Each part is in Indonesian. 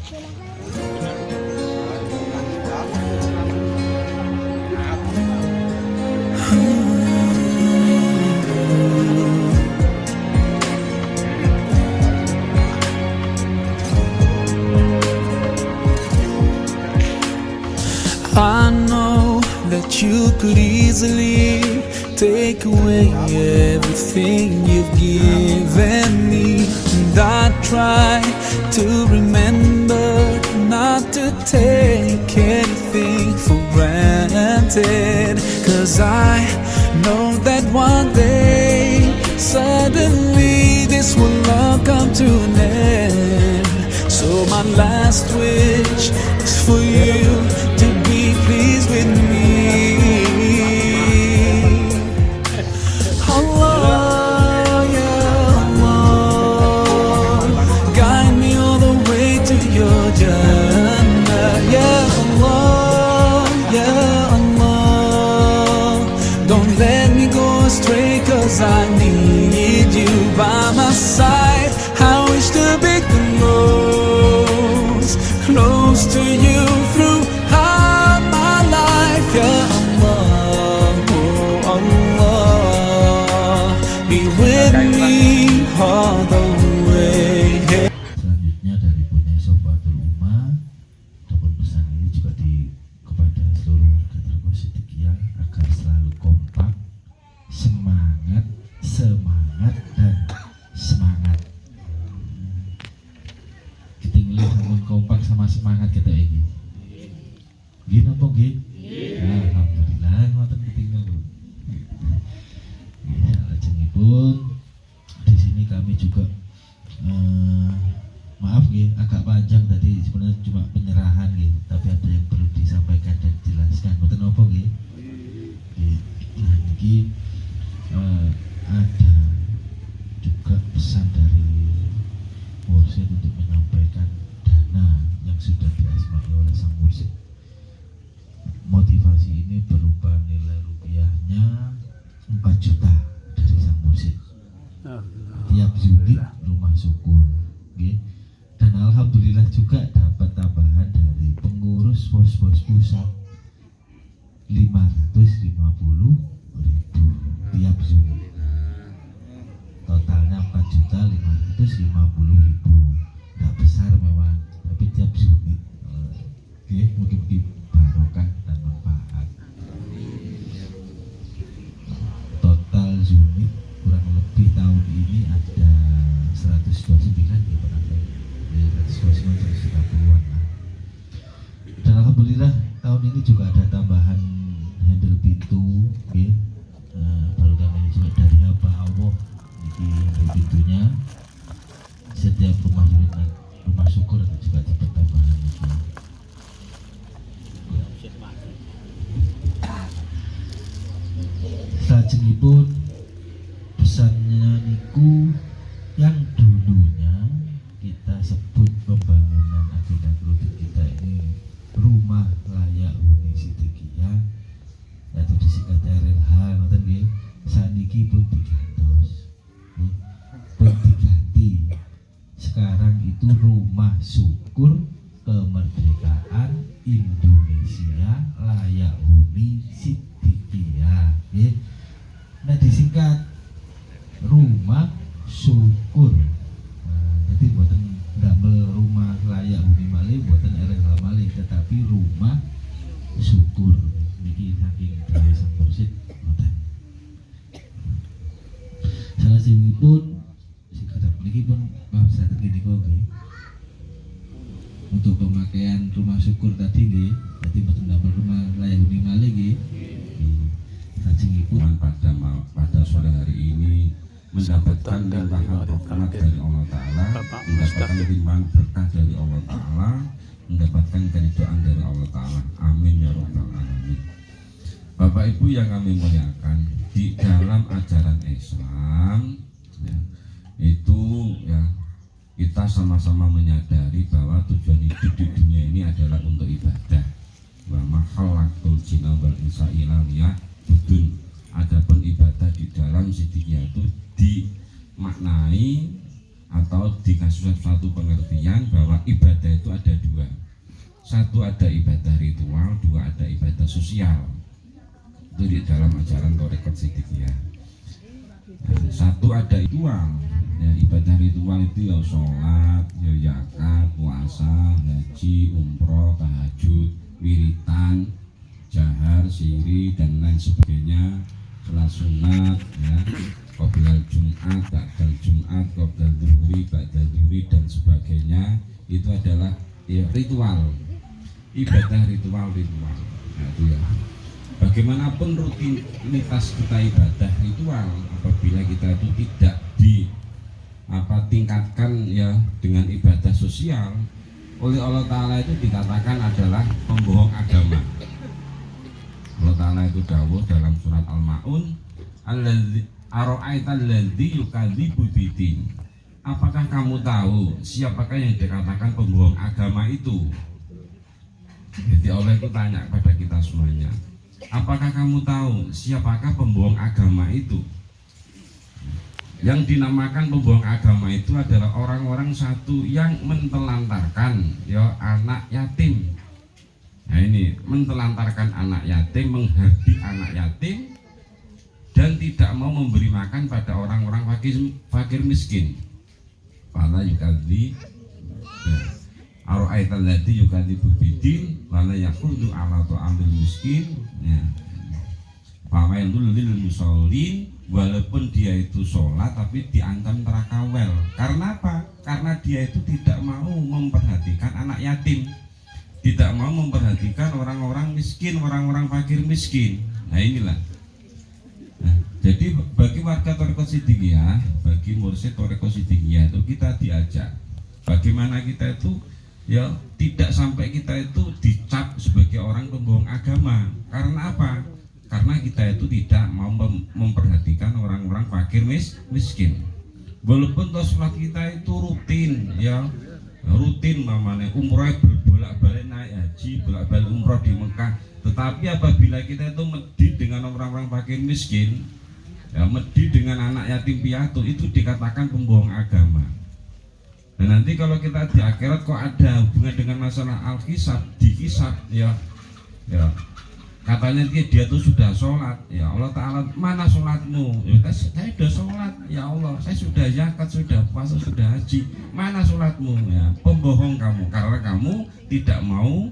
I know that you could easily take away everything you've given me, and I try to remember not to take anything for granted, 'cause I know that one day suddenly this will all come to an end. So my last wish is for you to be pleased with me. Allah, ya Allah, guide me all the way to your Jannah. Ya Allah, ya Allah, don't let me go astray, 'cause I need you by my side. I wish to be close to you throughout my life. Ya Allah, oh Allah, be with me all the way. Selanjutnya dari punya Sofatul Ummah, ataupun pesan ini juga kepada seluruh warga Trenggalek Sidikiyah agar selalu kompak, semangat, dan semangat. Ketinggalan sama kompak sama semangat kita ini. Gini apa gini? Alhamdulillah, ngoten ketinggalan. Salajengipun di sini kami juga maaf nggih, agak panjang tadi, sebenarnya cuma penyerahan nggih, tapi ada yang perlu disampaikan dan dijelaskan. Mboten napa nggih? Nah, niki ada juga pesan dari Mursyid untuk menyampaikan dana yang sudah diasmai oleh sang Mursyid. Motivasi ini berupa nilai rupiahnya 4 juta dari sang Mursyid. Tiap unit rumah syukur, okay? Dan alhamdulillah juga dapat tambahan dari pengurus pos-pos pusat 550.000 tiap unit. Totalnya 4.550.000. Tidak besar memang, tapi tiap unit. Okay? Mungkin barokah dan manfaat. Total unit kurang lebih tahun ini ada 129 ya, pernah 129 130-an lah. Dan alhamdulillah tahun ini juga ada tambahan handle pintu, okay? Baru kami juga dari hamba Allah di handle pintunya. Setiap rumah unit rumah syukur ada juga dapat tambahan itu. Salajengipun pesannya niku yang dulunya kita sebut pembangunan agenda produk kita ini rumah layak huni Sidikiyah atau disingkat RLH, ngoten nggih. Saniki pun digantos, pun diganti. Sekarang itu rumah syukur kemerdekaan Indonesia layak huni Sidikiyah. Nah, disingkat rumah syukur. Jadi buatan double rumah layak huni malih, buatan RLH malih, tetapi rumah syukur. Niki saking dari sang Mursyid ngoten. Salajengipun niki pun maaf saya gini kok nggih. Untuk pemakaian rumah syukur tadi nggih, dadi mboten double rumah layak huni malih nggih. Salajengipun pada sore hari ini mendapatkan limpahan rahmat dari Allah Ta'ala, mendapatkan limpahan berkah dari Allah Ta'ala, mendapatkan keridhaan dari Allah Ta'ala. Amin ya rabbal alamin. Bapak Ibu yang kami muliakan, di dalam ajaran Islam ya, itu ya kita sama-sama menyadari bahwa tujuan hidup di dunia ini adalah untuk ibadah. Wa ma khalaqtul jinna wal insa illa liya'budun. Adapun ibadah di dalam Sidikiyah itu dimaknai atau dikasih suatu pengertian bahwa ibadah itu ada Satu ada ibadah ritual, dua ada ibadah sosial. Itu di dalam ajaran Thariqat Siddiqiyah. Satu ada ritual, ya, ibadah ritual itu ya sholat, ya zakat, puasa, haji, umroh, tahajud, wiritan, jahar, siri, dan lain sebagainya, sholat sunat, ya, qoblal Jumat, ba'dal Jumat, qoblal dhuhri, ba'dal dhuhri, dan sebagainya. Itu adalah ya ritual, ibadah ritual. Nah, itu ya. Bagaimanapun rutinitas kita ibadah ritual, apabila kita itu tidak tingkatkan ya dengan ibadah sosial, oleh Allah Ta'ala itu dikatakan adalah pembohong agama. Allah Ta'ala itu dawuh dalam surat Al-Ma'un, Ara'aital ladzi yukadzibu bidin. Apakah kamu tahu siapakah yang dikatakan pembohong agama itu? Jadi Allah itu tanya kepada kita semuanya, apakah kamu tahu siapakah pembohong agama itu? Yang dinamakan pembohong agama itu adalah orang-orang satu yang mentelantarkan ya anak yatim. Nah ini mentelantarkan anak yatim, menghardik anak yatim, dan tidak mau memberi makan pada orang-orang fakir miskin. Fala yukadzi Ara'aital ladzi yukadzibu bidin wala yaqudu ala ta'amil miskin. Ya. Fawailul lil musallin, walaupun dia itu sholat tapi diancam neraka wel. Karena apa? Karena dia itu tidak mau memperhatikan anak yatim, tidak mau memperhatikan orang-orang miskin, orang-orang fakir miskin. Nah inilah. Nah, jadi bagi warga Thariqat Siddiqiyah, bagi mursyid Thariqat Siddiqiyah itu kita diajak bagaimana kita itu ya tidak sampai kita itu dicap sebagai orang pembohong agama. Karena apa? Karena kita itu tidak mau memperhatikan orang-orang fakir miskin. Walaupun sholat kita itu rutin ya, rutin mamane umroh bolak-balik naik haji, bolak-balik umroh di Mekah, tetapi apabila kita itu medit dengan orang-orang fakir miskin, ya medit dengan anak yatim piatu, itu dikatakan pembohong agama. Dan nanti kalau kita di akhirat kok ada hubungan dengan masalah al-hisab, dihisab ya katanya dia tuh sudah sholat, ya Allah Ta'ala mana sholatmu? Ya, saya sudah sholat, ya Allah, saya sudah zakat, sudah puasa, sudah haji, mana sholatmu? Ya, pembohong kamu, karena kamu tidak mau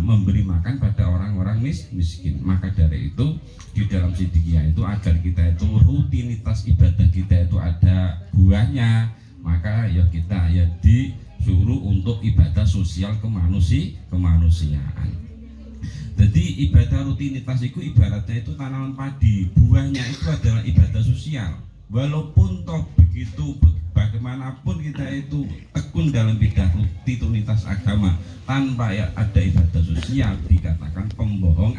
memberi makan pada orang-orang miskin. Maka dari itu di dalam Siddiqiyah itu agar kita itu rutinitas ibadah kita itu ada buahnya, maka ya kita ya disuruh untuk ibadah sosial kemanusiaan. Jadi ibadah rutinitas itu ibaratnya itu tanaman padi, buahnya itu adalah ibadah sosial. Walaupun toh begitu bagaimanapun kita itu tekun dalam bidang rutinitas agama, tanpa ya ada ibadah sosial dikatakan pembohong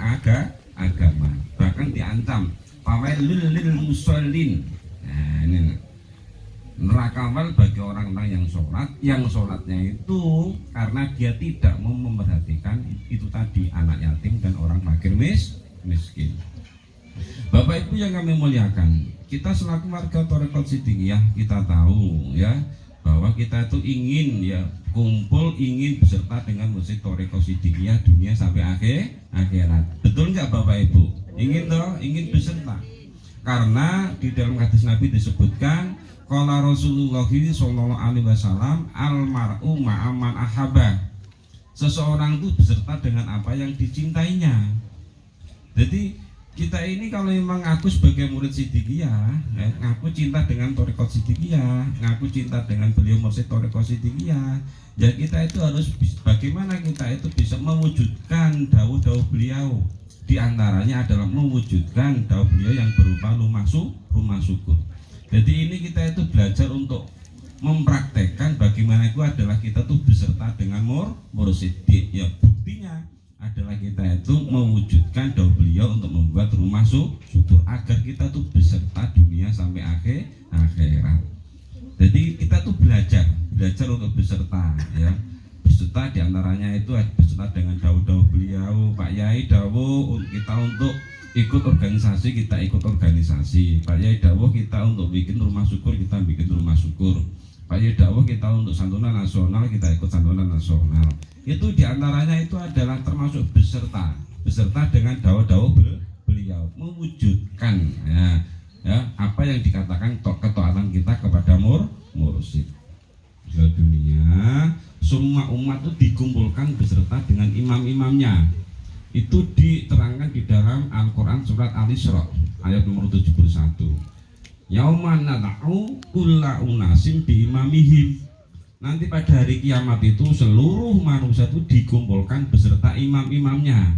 agama. Bahkan diancam fawailul lil musallin. Nah, ini neraka wel bagi orang-orang yang sholatnya itu karena dia tidak mau memperhatikan itu tadi anak yatim dan orang fakir miskin. Bapak Ibu yang kami muliakan, kita selaku warga Thariqat Siddiqiyah kita tahu ya bahwa kita itu ingin ya kumpul, ingin beserta dengan mursyid Thariqat Siddiqiyah dunia sampai akhirat. Betul nggak Bapak Ibu? Ingin toh, ingin beserta. Karena di dalam hadis Nabi disebutkan qala Rasulullah sallallahu alaihi wasallam almar'u ma'aman ahabba. Seseorang itu beserta dengan apa yang dicintainya. Jadi kita ini kalau memang ngaku sebagai murid Siddiqiyah, ngaku cinta dengan Thariqat Siddiqiyah, ngaku cinta dengan beliau mursyid Thariqat Siddiqiyah, ya kita itu harus bagaimana kita itu bisa mewujudkan dawuh-dawuh beliau. Di antaranya adalah mewujudkan dawuh beliau yang berupa rumah syukur. Jadi ini kita itu belajar untuk mempraktekkan bagaimana itu adalah kita tuh beserta dengan mursyid. Ya buktinya adalah kita itu mewujudkan dawuh beliau untuk membuat rumah syukur agar kita tuh beserta dunia sampai akhirat. Jadi kita tuh belajar untuk beserta ya. Beserta diantaranya itu beserta dengan dawuh-dawuh beliau. Pak Yai dawuh kita untuk ikut organisasi, kita ikut organisasi. Pak Yai dawuh kita untuk bikin rumah syukur, kita bikin rumah syukur. Pak Yai dawuh kita untuk santunan nasional, kita ikut santunan nasional. Itu diantaranya itu adalah termasuk beserta dengan dawa-dawa beliau mewujudkan apa yang dikatakan ketaatan kita kepada mursyid. Di dunia semua umat itu dikumpulkan beserta dengan imam-imamnya. Itu diterangkan di dalam Al-Quran surat Al-Isra ayat nomor 71. Yauman nad'u kulla unasim biimamihim. Nanti pada hari kiamat itu seluruh manusia itu dikumpulkan beserta imam-imamnya.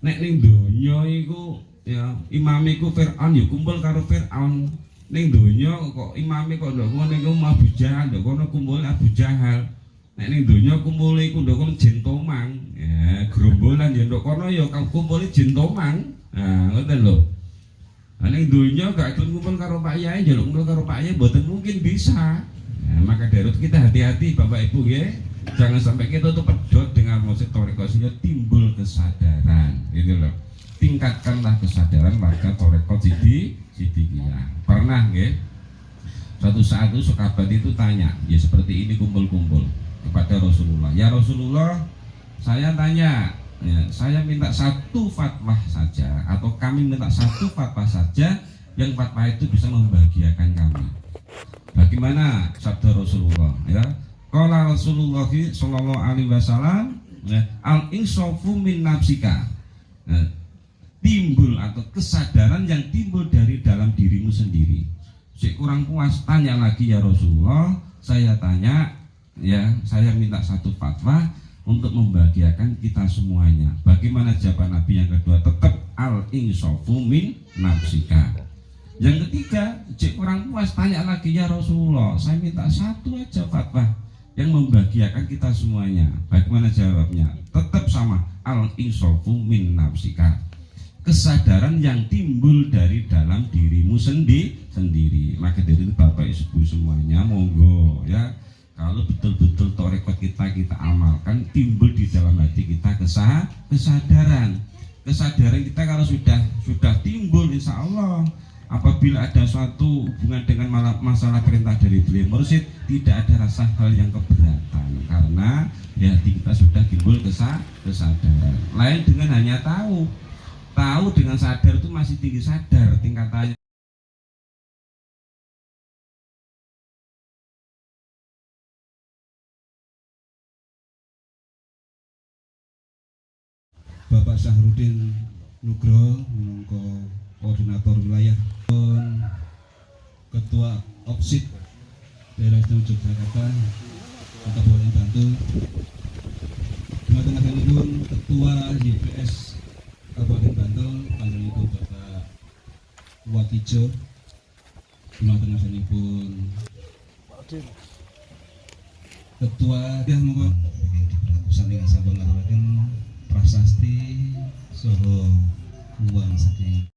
Nek ning donya iku ya imame iku Firaun ya kumpul karo Firaun. Ning donya kok imame kok ndok ngono iku Abu Jahal, ndok kono kumpul Abu Jahal. Nek ning donya kumpul iku ndok kono jin tomang. Ya gerombolan ya ndok kono ya kumpul jin tomang. Nah, ngoten lho. Ning donya gak gelem kumpul karo Pak Yai, njaluk kumpul karo Pak Yai mboten mungkin bisa. Nah, maka dari itu kita hati-hati Bapak Ibu ya. Jangan sampai kita tuh pedot dengan musik toreko sehingga timbul kesadaran, gitu loh. Tingkatkanlah kesadaran warga toreko Siddiqiyah. Pernah ya? Suatu saat itu sahabat itu tanya, ya seperti ini kumpul-kumpul kepada Rasulullah. Ya Rasulullah, saya tanya, ya, saya minta satu fatwa saja, atau kami minta satu fatwa saja, yang fatwa itu bisa membahagiakan kami. Bagaimana sabda Rasulullah? Ya, qala Rasulullah sallallahu alaihi wasallam, ya, al-insafu min nafsika. Nah, timbul atau kesadaran yang timbul dari dalam dirimu sendiri. Si kurang puas tanya lagi ya Rasulullah, saya tanya, ya, saya minta satu fatwa untuk membahagiakan kita semuanya. Bagaimana jawaban Nabi yang kedua? Tetap al-insafu min nafsika. Yang ketiga, cek kurang puas tanya lagi ya Rasulullah, saya minta satu aja fatwa yang membahagiakan kita semuanya. Bagaimana jawabnya? Tetap sama, al-insafu min nafsika. Kesadaran yang timbul dari dalam dirimu sendiri. Maka dari itu Bapak Ibu semuanya monggo ya, kalau betul-betul toreko kita amalkan, timbul di dalam hati kita kesadaran kita kalau sudah timbul, insya Allah apabila ada suatu hubungan dengan masalah perintah dari beliau mursyid, tidak ada rasa hal yang keberatan, karena ya hati kita sudah timbul kesadaran. Lain dengan hanya tahu dengan sadar itu masih tinggi sadar tingkatannya. Bapak Syahrudin Nugroho minangka koordinator wilayah, Ketua OPSID Daerah Istimewa Yogyakarta Kabupaten Bantul, tengah-tengahipun Ketua YPS Kabupaten Bantul panjenenganipun Bapak Watijo, tengah-tengahipun Ketua ya monggo pesan ingkang sampun ngaturaken prasasti saha uang saking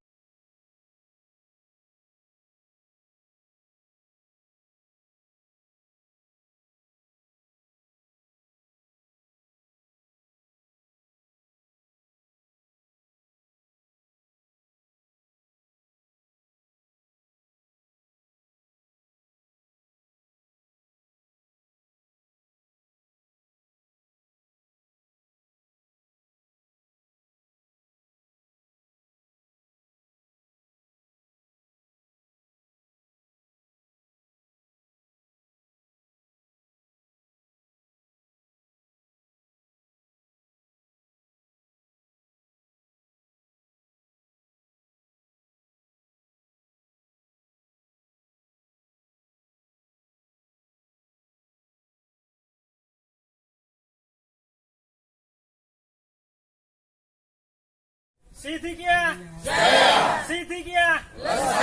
Siddiqiyah Jaya, Siddiqiyah Lestari.